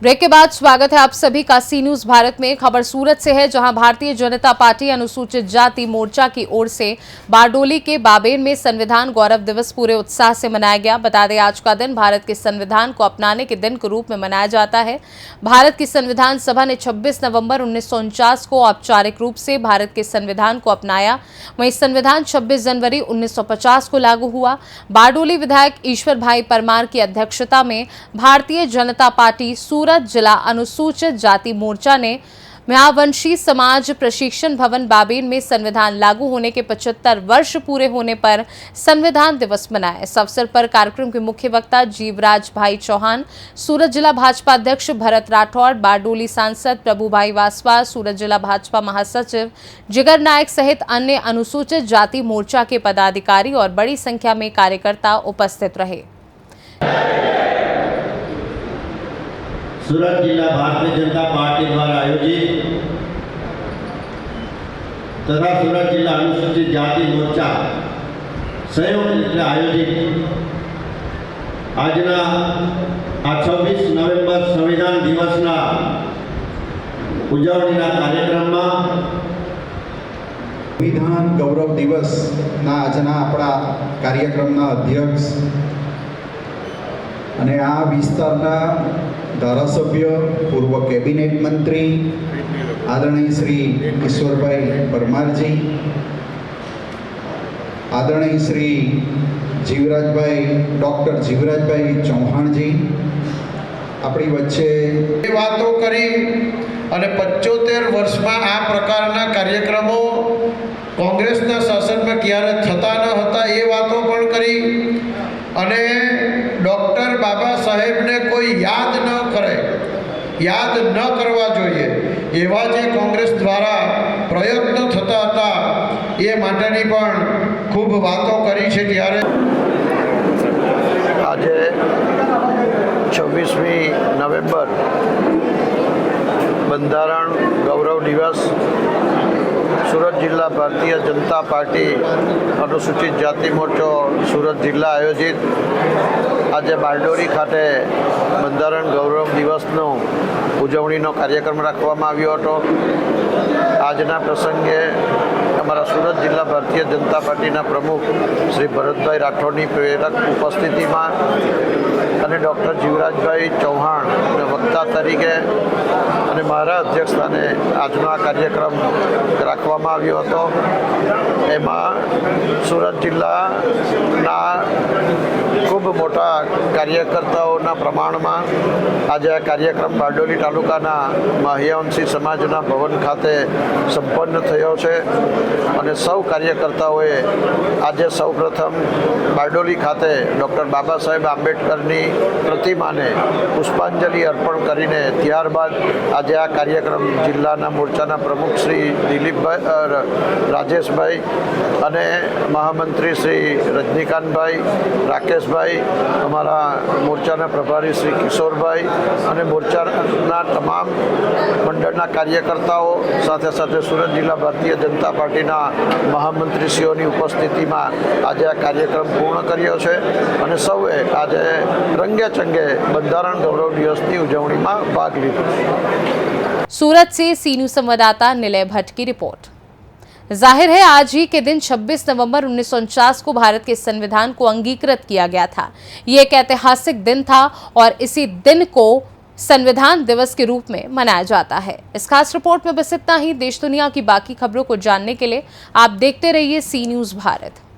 Break के बाद स्वागत है आप सभी का सी न्यूज भारत में। खबर सूरत से है, जहां भारतीय जनता पार्टी अनुसूचित जाति मोर्चा की ओर से बारडोली के बाबेन में संविधान गौरव दिवस पूरे उत्साह से मनाया गया। बता दें, आज का दिन भारत के संविधान को अपनाने के दिन के रूप में मनाया जाता है। भारत की संविधान सभा ने 26 नवंबर 1949 को औपचारिक रूप से भारत के संविधान को अपनाया। वहीं संविधान 26 जनवरी 1950 को लागू हुआ। बारडोली विधायक ईश्वर भाई परमार की अध्यक्षता में भारतीय जनता पार्टी सूरत जिला अनुसूचित जाति मोर्चा ने महावंशी समाज प्रशिक्षण भवन बाबेन में संविधान लागू होने के 75 वर्ष पूरे होने पर संविधान दिवस मनाया। इस अवसर पर कार्यक्रम के मुख्य वक्ता जीवराज भाई चौहान, सूरत जिला भाजपा अध्यक्ष भरत राठौड़, बारडोली सांसद प्रभु भाई वासवा, सूरत जिला भाजपा महासचिव जिगर नायक सहित अन्य अनुसूचित जाति मोर्चा के पदाधिकारी और बड़ी संख्या में कार्यकर्ता उपस्थित रहे। सूरत जिला भारतीय जनता पार्टी द्वारा आयोजित तथा सूरत जिला अनुसूचित जाति मोर्चा संयुक्त રીતે આયોજિત આજના 26 નવેમ્બર સંવિધાન દિવસના ઉજવણીના કાર્યક્રમમાં સંવિધાન ગૌરવ દિવસના આજના આપણા કાર્યક્રમના અધ્યક્ષ અને આ વિસ્તારના ધારાસભ્ય, પૂર્વ કેબિનેટ મંત્રી આદરણીય શ્રી ઈશ્વરભાઈ પરમારજી, આદરણીય શ્રી ડૉક્ટર જીવરાજભાઈ ચૌહાણજી આપણી વચ્ચે વાતો કરી અને 75 વર્ષમાં આ પ્રકારના કાર્યક્રમો કોંગ્રેસના શાસનમાં ક્યારે થતા ન હતા એ વાતો પણ કરી અને ડૉક્ટર બાબા સાહેબને કોઈ યાદ ન કરે, યાદ ન કરવા જોઈએ એવા જે કોંગ્રેસ દ્વારા પ્રયત્નો થતા હતા એ માટેની પણ ખૂબ વાતો કરી છે। ત્યારે આજે 26મી નવેમ્બર બંધારણ ગૌરવ દિવસ सूरत जिला भारतीय जनता पार्टी अनुसूचित जाति मोर्चो सूरत जिला आयोजित आज बारडोली खाते बंधारण गौरव दिवसनो उजवણીનો कार्यक्रम રાખવામાં આવ્યો હતો। આજના પ્રસંગે અમારા सूरत जिला भारतीय जनता पार्टीના प्रमुख श्री भरतभाई राठौड़नी प्रेरक उपस्थितिમાં અને ડૉક્ટર જીવરાજભાઈ ચૌહાણ વક્તા તરીકે અને મારા અધ્યક્ષસ્થાને આજનો આ કાર્યક્રમ રાખવામાં આવ્યો હતો। એમાં સુરત જિલ્લાના ખૂબ મોટા કાર્યકર્તાઓના પ્રમાણમાં આજે આ કાર્યક્રમ બારડોલી તાલુકાના મહ્યવંશી સમાજના ભવન ખાતે સંપન્ન થયો છે અને સૌ કાર્યકર્તાઓએ આજે સૌપ્રથમ બારડોલી ખાતે ડૉક્ટર બાબા સાહેબ આંબેડકરની પ્રતિમાને પુષ્પાંજલિ અર્પણ કરીને ત્યારબાદ આજે આ કાર્યક્રમ જિલ્લાના મોરચાના પ્રમુખ શ્રી દિલીપભાઈ રાજેશભાઈ અને મહામંત્રી શ્રી રજનીકાંતભાઈ, રાકેશભાઈ, અમારા મોરચાના પ્રભારી શ્રી કિશોરભાઈ અને મોરચાના તમામ મંડળના કાર્યકર્તાઓ સાથે સાથે સુરત જિલ્લા ભારતીય જનતા પાર્ટીના મહામંત્રીશ્રીઓની ઉપસ્થિતિમાં આજે આ કાર્યક્રમ પૂર્ણ કર્યો છે અને સૌએ આજે રંગે ચંગે બંધારણ ગૌરવ દિવસની ઉજવણીમાં ભાગ લીધો। सूरत से सी न्यूज संवाददाता निलय भट्ट की रिपोर्ट। जाहिर है, आज ही के दिन 26 नवंबर 1949 को भारत के संविधान को अंगीकृत किया गया था। ये एक ऐतिहासिक दिन था और इसी दिन को संविधान दिवस के रूप में मनाया जाता है। इस खास रिपोर्ट में बस इतना ही। देश दुनिया की बाकी खबरों को जानने के लिए आप देखते रहिए सी न्यूज भारत।